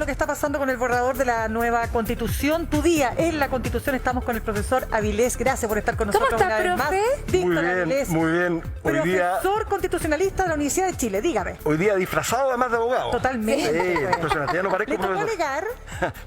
lo que está pasando con el borrador de la nueva Constitución. Tu día en la Constitución. Estamos con el profesor Avilés. Gracias por estar con nosotros. ¿Cómo está, una vez profe? más. Víctor Avilés, muy bien. Hoy día, profesor constitucionalista de la Universidad de Chile. Dígame. hoy día disfrazado además de abogado. Totalmente. Sí, impresionante. Ya no parezco ¿Le tocó profesor. alegar?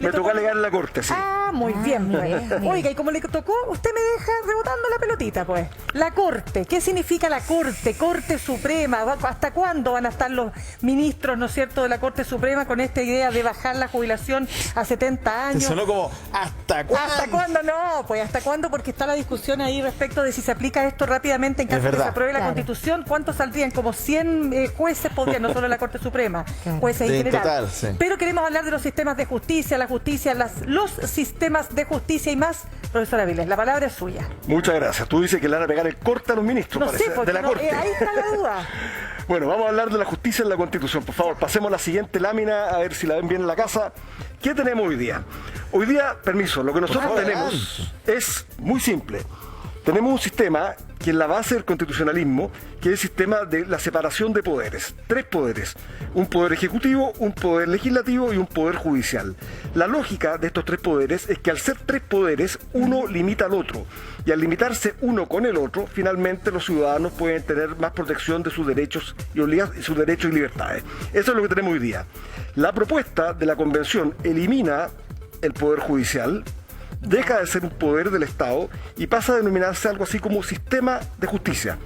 Me tocó alegar en la corte, sí. Ah, muy bien. Oiga, y como le tocó, usted me deja rebotando la pelotita, pues. La Corte. ¿Qué significa la Corte? Corte Suprema. ¿Hasta cuándo van a estar los ministros, ¿no es cierto?, de la Corte Suprema con esta idea de bajar la jubilación a 70 años. Se sonó como, ¿hasta cuándo? ¿Hasta cuándo? No, pues ¿hasta cuándo? Porque está la discusión ahí respecto de si se aplica esto rápidamente en caso de que se apruebe la Constitución. ¿Cuántos saldrían? Como 100 jueces podrían, no solo la Corte Suprema, jueces en general. Total, sí. Pero queremos hablar de los sistemas de justicia, la justicia, los sistemas de justicia y más. Profesor Avilés, la palabra es suya. Muchas gracias. Tú dices que le van a pegar el corte a los ministros, No parece, sé, porque de la no, corte. ahí está la duda. Bueno, vamos a hablar de la justicia en la Constitución. Por favor, pasemos a la siguiente lámina, a ver si la ven bien en la casa. ¿Qué tenemos hoy día? Hoy día, permiso, lo que nosotros tenemos es muy simple. Tenemos un sistema que es la base del constitucionalismo, que es el sistema de la separación de poderes. 3 poderes. Un poder ejecutivo, un poder legislativo y un poder judicial. La lógica de estos 3 poderes es que al ser 3 poderes, uno limita al otro. Y al limitarse uno con el otro, finalmente los ciudadanos pueden tener más protección de sus derechos y sus derechos y libertades. Eso es lo que tenemos hoy día. La propuesta de la Convención elimina el poder judicial, deja de ser un poder del Estado y pasa a denominarse algo así como sistema de justicia.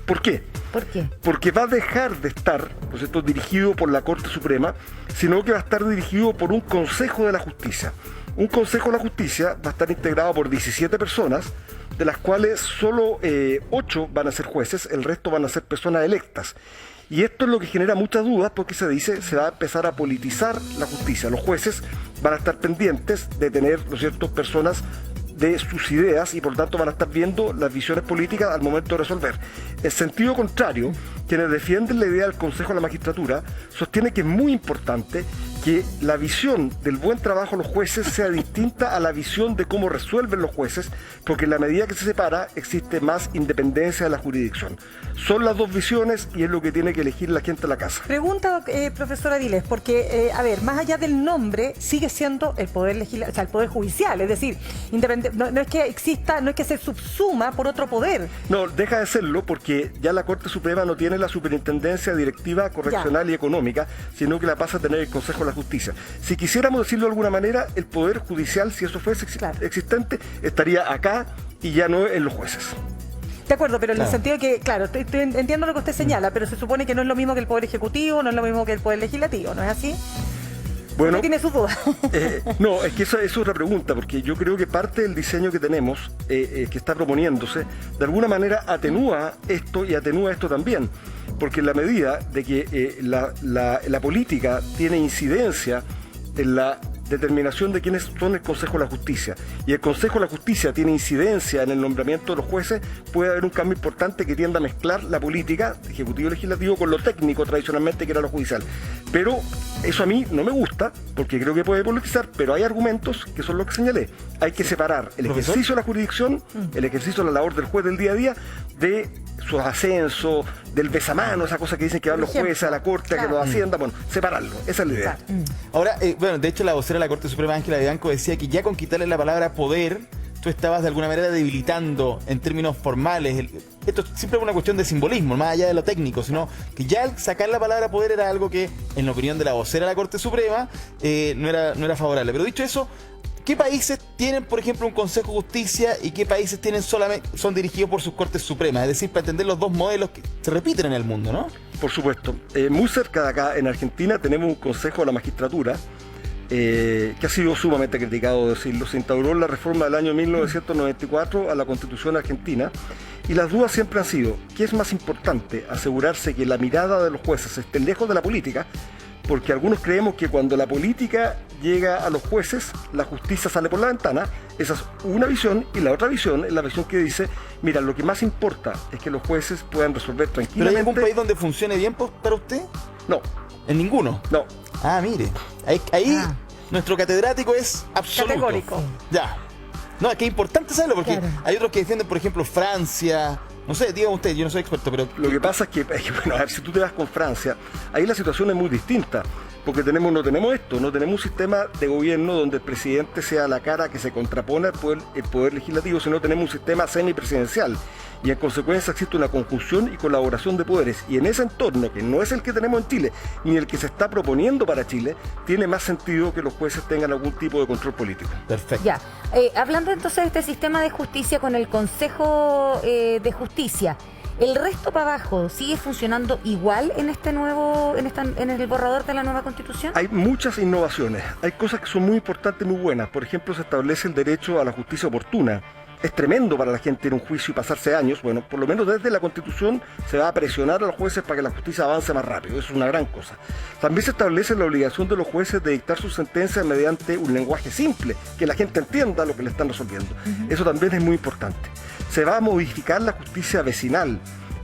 ¿Por qué? ¿Por qué? Porque va a dejar de estar, ¿no es cierto?, dirigido por la Corte Suprema, sino que va a estar dirigido por un Consejo de la Justicia. Un Consejo de la Justicia va a estar integrado por 17 personas, de las cuales solo 8 van a ser jueces, el resto van a ser personas electas. Y esto es lo que genera muchas dudas porque se dice se va a empezar a politizar la justicia. Los jueces van a estar pendientes de tener, ¿no es cierto?, personas de sus ideas y por tanto van a estar viendo las visiones políticas al momento de resolver. En sentido contrario, quienes defienden la idea del Consejo de la Magistratura sostienen que es muy importante que la visión del buen trabajo de los jueces sea distinta a la visión de cómo resuelven los jueces, porque en la medida que se separa existe más independencia de la jurisdicción. Son las dos visiones y es lo que tiene que elegir la gente de la casa. Pregunta, profesor Avilés, porque, a ver, más allá del nombre, sigue siendo el poder legislativo, o sea, el poder judicial, es decir, no es que exista, no es que se subsuma por otro poder. No, deja de serlo porque ya la Corte Suprema no tiene la superintendencia directiva, correccional y económica, sino que la pasa a tener el Consejo de la Justicia. Si quisiéramos decirlo de alguna manera, el poder judicial, si eso fuese existente, estaría acá y ya no en los jueces. De acuerdo, pero en el sentido que, claro, entiendo lo que usted señala, pero se supone que no es lo mismo que el Poder Ejecutivo, no es lo mismo que el Poder Legislativo, ¿no es así? Bueno, ¿Usted tiene sus dudas? no, es que esa es otra pregunta, porque yo creo que parte del diseño que tenemos, que está proponiéndose, de alguna manera atenúa esto y atenúa esto también, porque en la medida de que la política tiene incidencia en la determinación de quiénes son el Consejo de la Justicia y el Consejo de la Justicia tiene incidencia en el nombramiento de los jueces, puede haber un cambio importante que tienda a mezclar la política, ejecutivo y legislativo, con lo técnico tradicionalmente que era lo judicial. Pero eso a mí no me gusta porque creo que puede politizar, pero hay argumentos que son los que señalé. Hay que separar el ejercicio de la jurisdicción, el ejercicio de la labor del juez del día a día, de sus ascensos, del besamano, esa cosa que dicen que van los jueces a la corte, a que los haciendan, bueno, separarlo, esa es la idea. Ahora, bueno, de hecho la vocera de la Corte Suprema, Ángela Vivanco, decía que ya con quitarle la palabra poder, tú estabas de alguna manera debilitando en términos formales. Esto siempre es una cuestión de simbolismo, más allá de lo técnico, sino que ya al sacar la palabra poder era algo que, en la opinión de la vocera de la Corte Suprema, no era favorable. Pero dicho eso, ¿qué países tienen, por ejemplo, un Consejo de Justicia y qué países tienen son dirigidos por sus Cortes Supremas? Es decir, para entender los dos modelos que se repiten en el mundo, ¿no? Por supuesto. Muy cerca de acá, en Argentina, tenemos un Consejo de la Magistratura que ha sido sumamente criticado, decirlo. Se instauró la reforma del año 1994 a la Constitución argentina y las dudas siempre han sido, ¿qué es más importante? Asegurarse que la mirada de los jueces esté lejos de la política, porque algunos creemos que cuando la política llega a los jueces, la justicia sale por la ventana. Esa es una visión, y la otra visión es la visión que dice, mira, lo que más importa es que los jueces puedan resolver tranquilamente. ¿Pero hay algún país donde funcione bien para usted? No. ¿En ninguno? No. Ah, mire, ahí nuestro catedrático es absoluto. Categórico. Ya. No, es que es importante saberlo, porque hay otros que defienden, por ejemplo, Francia. No sé, digan ustedes, yo no soy experto, pero... Lo que pasa es que, bueno, a ver, si tú te vas con Francia, ahí la situación es muy distinta, porque no tenemos esto, no tenemos un sistema de gobierno donde el presidente sea la cara que se contrapone al poder legislativo, sino tenemos un sistema semipresidencial. Y en consecuencia existe una conjunción y colaboración de poderes. Y en ese entorno, que no es el que tenemos en Chile, ni el que se está proponiendo para Chile, tiene más sentido que los jueces tengan algún tipo de control político. Perfecto. Ya, hablando entonces de este sistema de justicia con el Consejo de Justicia, ¿el resto para abajo sigue funcionando igual en este nuevo, en el borrador de la nueva Constitución? Hay muchas innovaciones, hay cosas que son muy importantes y muy buenas. Por ejemplo, se establece el derecho a la justicia oportuna. Es tremendo para la gente ir a un juicio y pasarse años. Bueno, por lo menos desde la Constitución se va a presionar a los jueces para que la justicia avance más rápido. Eso es una gran cosa. También se establece la obligación de los jueces de dictar sus sentencias mediante un lenguaje simple, que la gente entienda lo que le están resolviendo. Eso también es muy importante. Se va a modificar la justicia vecinal.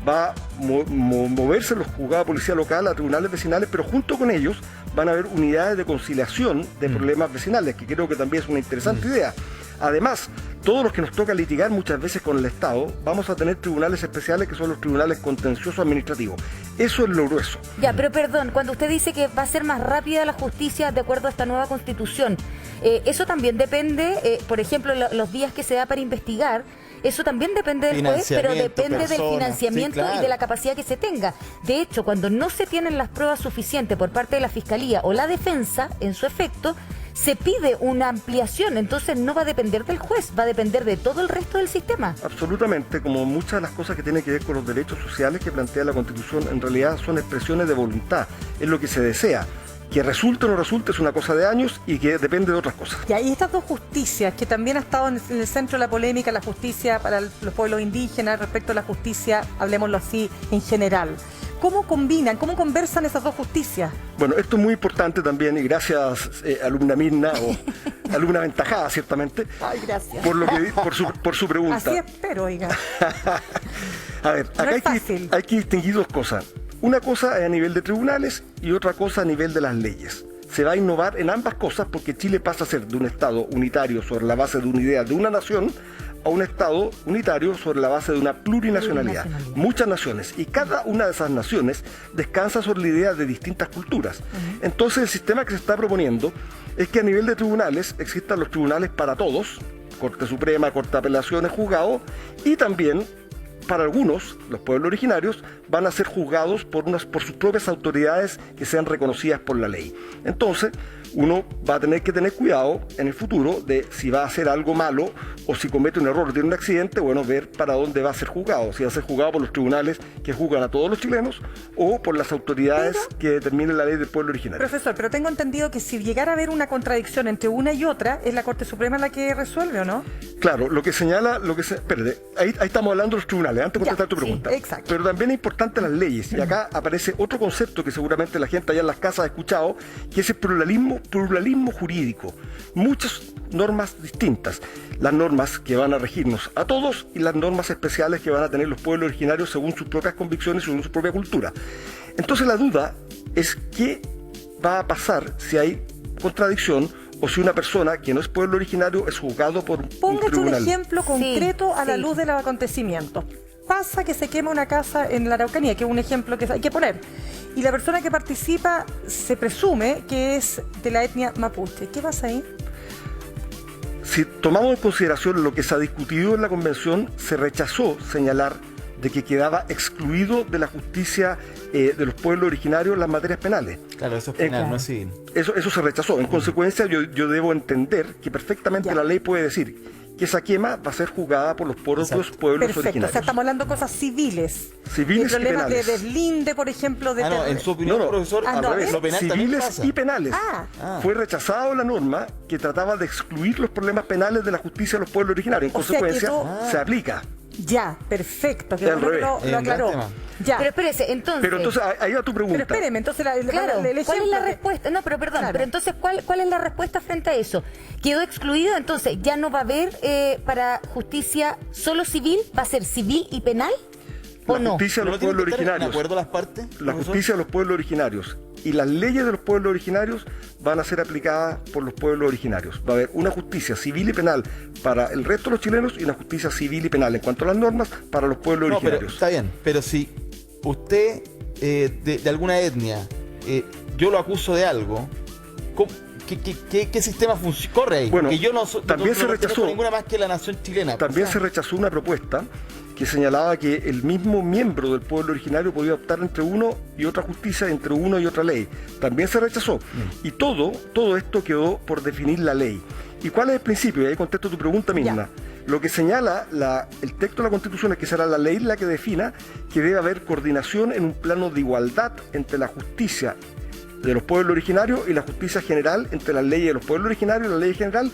Va a moverse los juzgados de policía local a tribunales vecinales, pero junto con ellos van a haber unidades de conciliación de problemas vecinales, que creo que también es una interesante idea. Además, todos los que nos toca litigar muchas veces con el Estado, vamos a tener tribunales especiales que son los tribunales contenciosos administrativos. Eso es lo grueso. Ya, pero perdón, cuando usted dice que va a ser más rápida la justicia de acuerdo a esta nueva Constitución, eso también depende, por ejemplo, los días que se da para investigar. Eso también depende del juez, pero depende del financiamiento, sí, claro, y de la capacidad que se tenga. De hecho, cuando no se tienen las pruebas suficientes por parte de la Fiscalía o la defensa, en su efecto, se pide una ampliación. Entonces no va a depender del juez, va a depender de todo el resto del sistema. Absolutamente, como muchas de las cosas que tienen que ver con los derechos sociales que plantea la Constitución, en realidad son expresiones de voluntad, es lo que se desea. Que resulte o no resulte es una cosa de años y que depende de otras cosas. Y ahí estas dos justicias, que también ha estado en el centro de la polémica, la justicia para los pueblos indígenas respecto a la justicia, hablemoslo así, en general. ¿Cómo combinan, cómo conversan esas dos justicias? Bueno, esto es muy importante también y gracias, alumna Mirna, o alumna aventajada, ciertamente. Ay, gracias. Por su pregunta. Así espero, oiga. A ver, no acá hay que distinguir dos cosas. Una cosa es a nivel de tribunales y otra cosa a nivel de las leyes. Se va a innovar en ambas cosas porque Chile pasa a ser de un Estado unitario sobre la base de una idea de una nación a un Estado unitario sobre la base de una plurinacionalidad. Muchas naciones, y cada una de esas naciones descansa sobre la idea de distintas culturas. Entonces el sistema que se está proponiendo es que a nivel de tribunales existan los tribunales para todos, Corte Suprema, Corte de Apelaciones, juzgado, y también para algunos, los pueblos originarios, van a ser juzgados por sus propias autoridades que sean reconocidas por la ley. Entonces, uno va a tener que tener cuidado en el futuro de si va a hacer algo malo o si comete un error, tiene un accidente, bueno, ver para dónde va a ser juzgado. Si va a ser juzgado por los tribunales que juzgan a todos los chilenos o por las autoridades que determinen la ley del pueblo originario. Profesor, pero tengo entendido que si llegara a haber una contradicción entre una y otra, es la Corte Suprema la que resuelve, ¿o no? Claro, lo que señala, espérate, ahí estamos hablando de los tribunales, antes de contestar tu pregunta. Sí, exacto. Pero también es importante las leyes, y acá aparece otro concepto que seguramente la gente allá en las casas ha escuchado, que es el pluralismo jurídico. Muchas normas distintas, las normas que van a regirnos a todos y las normas especiales que van a tener los pueblos originarios según sus propias convicciones y según su propia cultura. Entonces la duda es qué va a pasar si hay contradicción o si una persona que no es pueblo originario es juzgado por un Póngase tribunal. un ejemplo concreto a la luz de los acontecimientos. Pasa que se quema una casa en la Araucanía, que es un ejemplo que hay que poner, y la persona que participa se presume que es de la etnia mapuche. ¿Qué pasa ahí? Si tomamos en consideración lo que se ha discutido en la convención, se rechazó señalar de que quedaba excluido de la justicia de los pueblos originarios las materias penales. Claro, eso es penal, no es civil. Eso se rechazó. En consecuencia, yo debo entender que perfectamente la ley puede decir que esa quema va a ser juzgada por los propios pueblos originarios. O sea, estamos hablando de cosas civiles. Civiles y problemas penales. de deslinde, por ejemplo. De en su opinión, profesor, al revés, lo penal civiles y penales. Fue rechazado la norma que trataba de excluir los problemas penales de la justicia de los pueblos originarios. En consecuencia, se aplica. Ya, perfecto, que bueno que lo aclaró. Ya. Pero espérese, entonces... Pero entonces, ahí va tu pregunta. Pero espéreme, entonces claro, ¿cuál es la respuesta? No, pero perdón, pero entonces, ¿cuál es la respuesta frente a eso? ¿Quedó excluido? Entonces, ¿ya no va a haber para justicia solo civil? ¿Va a ser civil y penal? ¿O no? La justicia de los pueblos originarios. ¿De acuerdo a las partes? La justicia de los pueblos originarios y las leyes de los pueblos originarios van a ser aplicadas por los pueblos originarios. Va a haber una justicia civil y penal para el resto de los chilenos y una justicia civil y penal en cuanto a las normas para los pueblos originarios. Pero, está bien, pero si usted de alguna etnia yo lo acuso de algo, ¿qué sistema corre ahí? Bueno, porque yo también se rechazó ninguna más que la nación chilena. También se rechazó una propuesta que señalaba que el mismo miembro del pueblo originario podía optar entre uno y otra justicia, entre uno y otra ley. También se rechazó. Y todo esto quedó por definir la ley. ¿Y cuál es el principio? Y ahí contesto tu pregunta misma. Lo que señala el texto de la Constitución es que será la ley la que defina que debe haber coordinación en un plano de igualdad entre la justicia de los pueblos originarios y la justicia general, entre las leyes de los pueblos originarios y la ley general,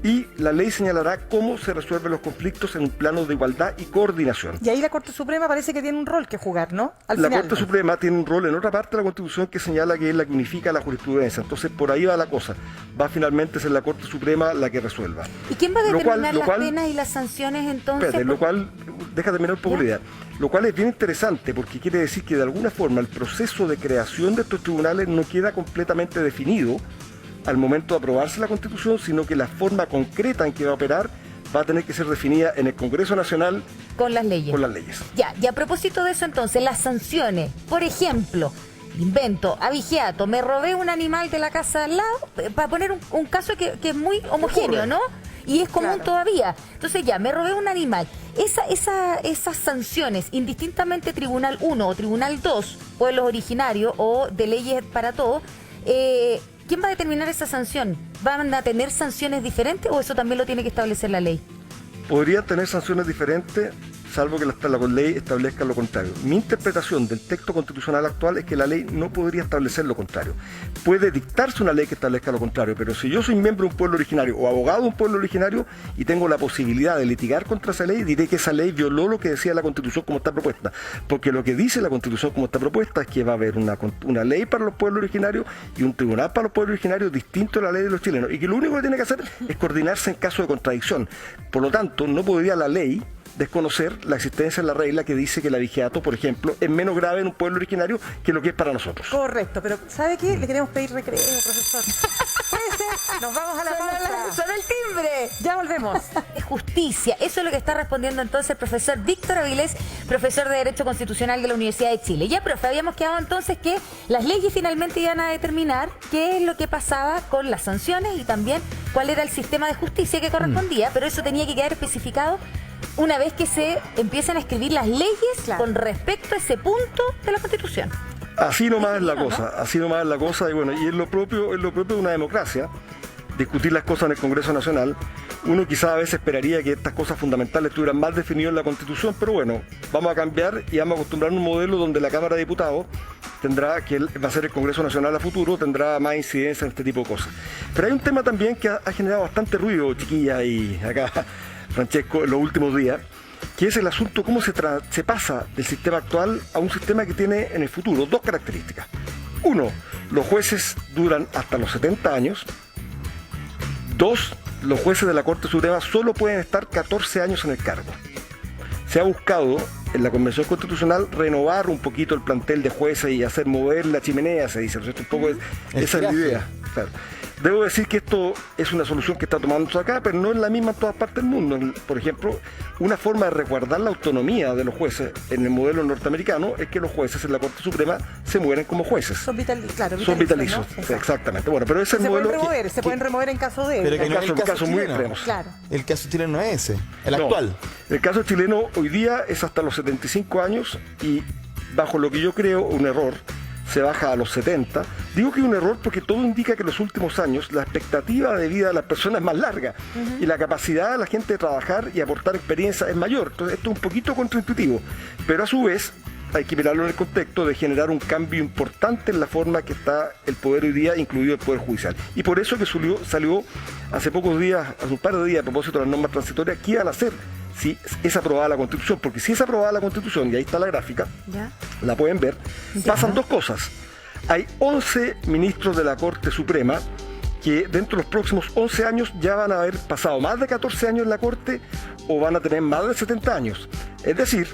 y la ley señalará cómo se resuelven los conflictos en un plano de igualdad y coordinación. Y ahí la Corte Suprema parece que tiene un rol que jugar, ¿no? La Corte Suprema tiene un rol en otra parte de la Constitución que señala que es la que unifica la jurisprudencia. Entonces, por ahí va la cosa. Va finalmente a ser la Corte Suprema la que resuelva. ¿Y quién va a determinar las penas y las sanciones entonces? Espérate, lo cual, deja terminar un poco la idea. Lo cual es bien interesante porque quiere decir que de alguna forma el proceso de creación de estos tribunales no queda completamente definido al momento de aprobarse la Constitución, sino que la forma concreta en que va a operar va a tener que ser definida en el Congreso Nacional con las leyes. Ya, y a propósito de eso entonces, las sanciones, por ejemplo, invento, abigeato, me robé un animal de la casa al lado, para poner un caso que es muy homogéneo, ¿no? Y es común todavía. Entonces ya, me robé un animal. Esas sanciones, indistintamente Tribunal 1 o Tribunal 2, pueblos originarios o de leyes para todos, ¿quién va a determinar esa sanción? ¿Van a tener sanciones diferentes o eso también lo tiene que establecer la ley? Podrían tener sanciones diferentes, salvo que la ley establezca lo contrario. Mi interpretación del texto constitucional actual es que la ley no podría establecer lo contrario. Puede dictarse una ley que establezca lo contrario, pero si yo soy miembro de un pueblo originario o abogado de un pueblo originario y tengo la posibilidad de litigar contra esa ley, diré que esa ley violó lo que decía la Constitución como está propuesta. Porque lo que dice la Constitución como está propuesta es que va a haber una ley para los pueblos originarios y un tribunal para los pueblos originarios distinto a la ley de los chilenos. Y que lo único que tiene que hacer es coordinarse en caso de contradicción. Por lo tanto, no podría la ley desconocer la existencia de la regla que dice que el abigeato, por ejemplo, es menos grave en un pueblo originario que lo que es para nosotros. Correcto, pero ¿sabe qué? Le queremos pedir recreo, profesor. Nos vamos a la pausa. ¡Sonó el timbre! Ya volvemos. Justicia, eso es lo que está respondiendo entonces el profesor Víctor Avilés, profesor de Derecho Constitucional de la Universidad de Chile. Ya, profe, habíamos quedado entonces que las leyes finalmente iban a determinar qué es lo que pasaba con las sanciones y también cuál era el sistema de justicia que correspondía, pero eso tenía que quedar especificado una vez que se empiezan a escribir las leyes con respecto a ese punto de la Constitución. Así nomás es la cosa, así nomás es la cosa, y bueno, y es lo propio de una democracia, discutir las cosas en el Congreso Nacional. Uno quizás a veces esperaría que estas cosas fundamentales estuvieran más definidas en la Constitución, pero bueno, vamos a cambiar y vamos a acostumbrar a un modelo donde la Cámara de Diputados tendrá, que va a ser el Congreso Nacional a futuro, tendrá más incidencia en este tipo de cosas. Pero hay un tema también que ha generado bastante ruido, chiquilla, y acá Francesco, en los últimos días, que es el asunto cómo se pasa del sistema actual a un sistema que tiene en el futuro dos características. Uno, los jueces duran hasta los 70 años. Dos, los jueces de la Corte Suprema solo pueden estar 14 años en el cargo. Se ha buscado en la Convención Constitucional renovar un poquito el plantel de jueces y hacer mover la chimenea, se dice, ¿no? Un poco esa es la idea. Claro. Debo decir que esto es una solución que está tomándose acá, pero no es la misma en todas partes del mundo. Por ejemplo, una forma de resguardar la autonomía de los jueces en el modelo norteamericano es que los jueces en la Corte Suprema se mueren como jueces. Son vitalicios, ¿no? Exactamente. Bueno, pero ese es el modelo se pueden remover en caso de... Pero que no en casos muy extremos. Claro. El caso chileno no es ese, el actual. El caso chileno hoy día es hasta los 75 años y bajo lo que yo creo un error, se baja a los 70. Digo que es un error porque todo indica que en los últimos años la expectativa de vida de las personas es más larga y la capacidad de la gente de trabajar y aportar experiencia es mayor. Entonces esto es un poquito contraintuitivo, pero a su vez hay que mirarlo en el contexto de generar un cambio importante en la forma que está el poder hoy día, incluido el poder judicial. Y por eso que salió hace pocos días, hace un par de días, a propósito de las normas transitorias, ¿qué iban a hacer si es aprobada la Constitución? Porque si es aprobada la Constitución, y ahí está la gráfica, la pueden ver, pasan dos cosas. Hay 11 ministros de la Corte Suprema que dentro de los próximos 11 años ya van a haber pasado más de 14 años en la Corte o van a tener más de 70 años. Es decir,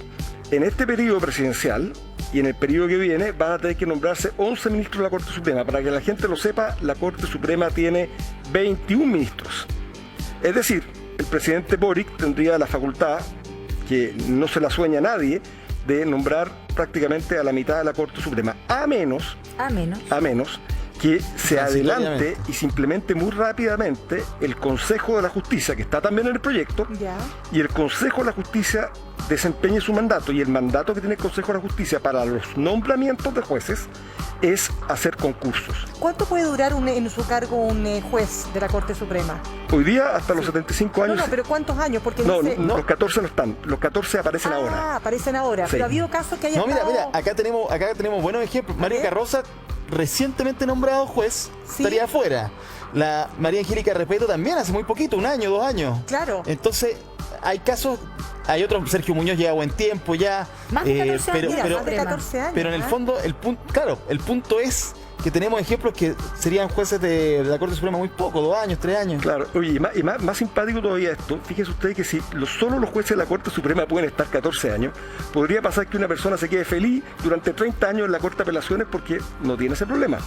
en este periodo presidencial y en el periodo que viene van a tener que nombrarse 11 ministros de la Corte Suprema. Para que la gente lo sepa, la Corte Suprema tiene 21 ministros. Es decir, el presidente Boric tendría la facultad, que no se la sueña a nadie, de nombrar prácticamente a la mitad de la Corte Suprema, a menos que se adelante y se implemente muy rápidamente el Consejo de la Justicia, que está también en el proyecto, y el Consejo de la Justicia desempeñe su mandato, y el mandato que tiene el Consejo de la Justicia para los nombramientos de jueces es hacer concursos. ¿Cuánto puede durar en su cargo un juez de la Corte Suprema? Hoy día hasta los 75 años. No, pero ¿cuántos años? Porque los 14 no están, los 14 aparecen ahora. Ah, aparecen ahora, sí. Pero ha habido casos que hayan mira, acá tenemos buenos ejemplos. Mario Carroza, recientemente nombrado juez, estaría afuera. La María Angélica Repeto también hace muy poquito, 1 año, 2 años. Claro. Entonces, hay casos, hay otros, Sergio Muñoz lleva buen tiempo ya. Más de 14 años. Más de 14 años. ¿eh? Pero en el fondo, el punto es que tenemos ejemplos que serían jueces de la Corte Suprema muy poco, 2 años, 3 años. Claro, oye, y más simpático todavía esto, fíjese usted que si solo los jueces de la Corte Suprema pueden estar 14 años, podría pasar que una persona se quede feliz durante 30 años en la Corte de Apelaciones porque no tiene ese problema.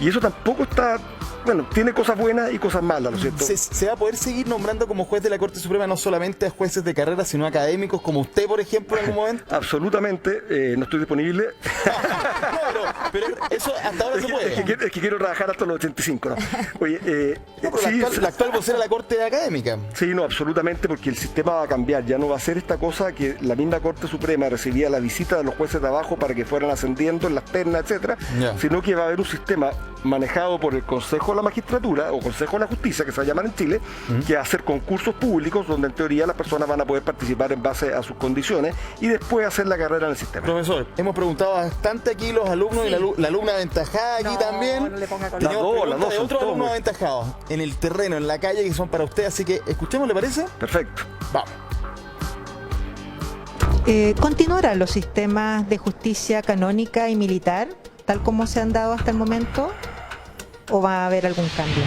Y eso tampoco está... Bueno, tiene cosas buenas y cosas malas, ¿no es cierto? ¿Se va a poder seguir nombrando como juez de la Corte Suprema no solamente a jueces de carrera, sino a académicos como usted, por ejemplo, en algún momento? Absolutamente, no estoy disponible. pero eso hasta ahora se puede. Es que quiero trabajar hasta los 85, ¿no? Oye, la actual vocera de la Corte Académica. Sí, no, absolutamente, porque el sistema va a cambiar. Ya no va a ser esta cosa que la misma Corte Suprema recibía la visita de los jueces de abajo para que fueran ascendiendo en las ternas, etcétera, sino que va a haber un sistema manejado por el Consejo de la Magistratura o Consejo de la Justicia, que se va a llamar en Chile, que va a hacer concursos públicos donde en teoría las personas van a poder participar en base a sus condiciones y después hacer la carrera en el sistema. Profesor, hemos preguntado bastante aquí los alumnos y la alumna aventajada aquí también. No le ponga color. Tenemos preguntas de otros alumnos aventajados en el terreno, en la calle, que son para usted, así que escuchemos, ¿le parece? Perfecto. Vamos. ¿Continuarán los sistemas de justicia canónica y militar, tal como se han dado hasta el momento? ¿O va a haber algún cambio?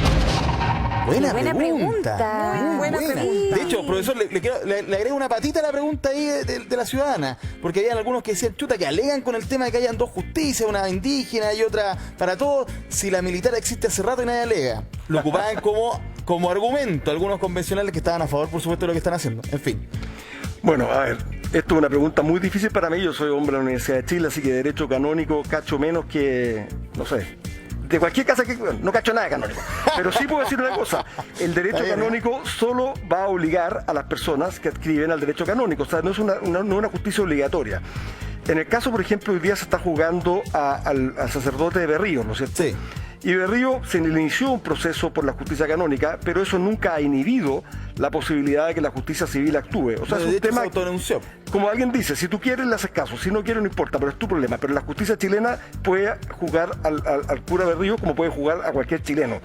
Buena pregunta. Muy buena pregunta. De hecho, profesor, le agrego una patita a la pregunta ahí de la ciudadana, porque había algunos que decían, chuta, que alegan con el tema de que hayan 2 justicias, una indígena y otra para todos, si la militar existe hace rato y nadie alega. Lo ocupaban como argumento algunos convencionales que estaban a favor, por supuesto, de lo que están haciendo. En fin. Bueno, a ver, esto es una pregunta muy difícil para mí. Yo soy hombre de la Universidad de Chile, así que derecho canónico cacho menos que, no sé, de cualquier casa que... Bueno, no cacho nada de canónico. Pero sí puedo decir una cosa. El derecho canónico solo va a obligar a las personas que adscriben al derecho canónico. O sea, no es una justicia obligatoria. En el caso, por ejemplo, hoy día se está juzgando al sacerdote de Berríos, ¿no es cierto? Sí. Y Berrío se le inició un proceso por la justicia canónica, pero eso nunca ha inhibido la posibilidad de que la justicia civil actúe. O sea, es un tema... se autodenunció. Como alguien dice, si tú quieres le haces caso, si no quieres no importa, pero es tu problema. Pero la justicia chilena puede juzgar al cura Berrío como puede juzgar a cualquier chileno.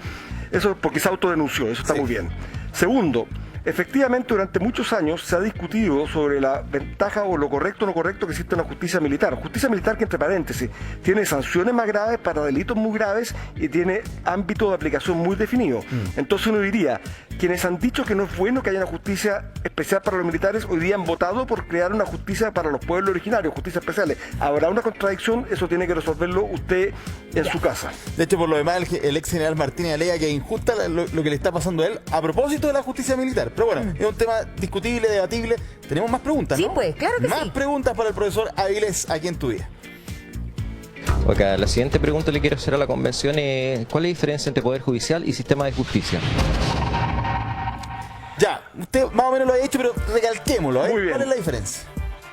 Eso porque se autodenunció, eso está muy bien. Segundo, efectivamente durante muchos años se ha discutido sobre la ventaja o lo correcto o no correcto que existe en la justicia militar. Justicia militar que, entre paréntesis, tiene sanciones más graves para delitos muy graves y tiene ámbito de aplicación muy definido. Entonces uno diría, quienes han dicho que no es bueno que haya una justicia especial para los militares, hoy día han votado por crear una justicia para los pueblos originarios, justicia especiales. ¿Habrá una contradicción? Eso tiene que resolverlo usted en su casa. De hecho, por lo demás, el ex general Martínez alega que es injusta lo que le está pasando a él a propósito de la justicia militar. Pero bueno, es un tema discutible, debatible. Tenemos más preguntas, ¿no? Sí, pues, claro que más sí. preguntas para el profesor Avilés aquí en Tu Día. Acá, la siguiente pregunta le quiero hacer a la convención es, ¿cuál es la diferencia entre Poder Judicial y Sistema de Justicia? Ya, usted más o menos lo ha dicho, pero recalquémoslo, ¿eh? Muy bien. ¿Cuál es la diferencia?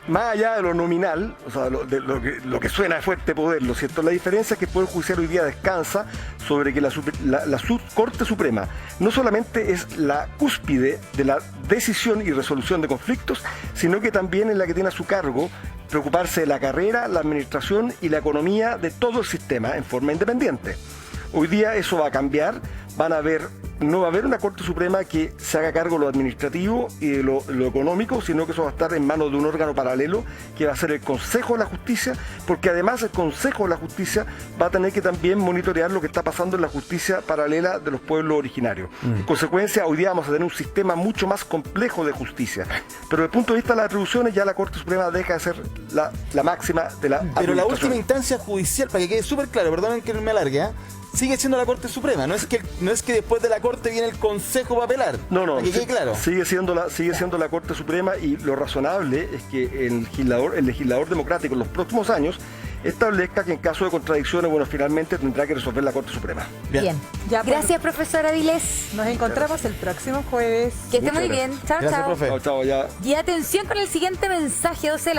Más allá de lo nominal, o sea, lo que suena de fuerte poder, ¿lo cierto? La diferencia es que el Poder Judicial hoy día descansa sobre que la Corte Suprema no solamente es la cúspide de la decisión y resolución de conflictos, sino que también es la que tiene a su cargo preocuparse de la carrera, la administración y la economía de todo el sistema en forma independiente. Hoy día eso va a cambiar, no va a haber una Corte Suprema que se haga cargo de lo administrativo y de lo económico, sino que eso va a estar en manos de un órgano paralelo que va a ser el Consejo de la Justicia, porque además el Consejo de la Justicia va a tener que también monitorear lo que está pasando en la justicia paralela de los pueblos originarios. En consecuencia, hoy día vamos a tener un sistema mucho más complejo de justicia. Pero desde el punto de vista de las atribuciones, ya la Corte Suprema deja de ser la máxima de la Pero la administración. última instancia judicial, para que quede súper claro, perdonen que me alargue, sigue siendo la Corte Suprema. No es que después de la Corte viene el Consejo para apelar. No, Para que quede claro. sigue siendo la Corte Suprema, y lo razonable es que el legislador democrático en los próximos años establezca que en caso de contradicciones, bueno, finalmente tendrá que resolver la Corte Suprema. Bien. Ya, pues. Gracias, profesor Avilés. Nos encontramos el próximo jueves. Que esté Muchas muy bien. Chao, Gracias, chao. profe. Chao, chao, ya. Y atención con el siguiente mensaje, 12 de la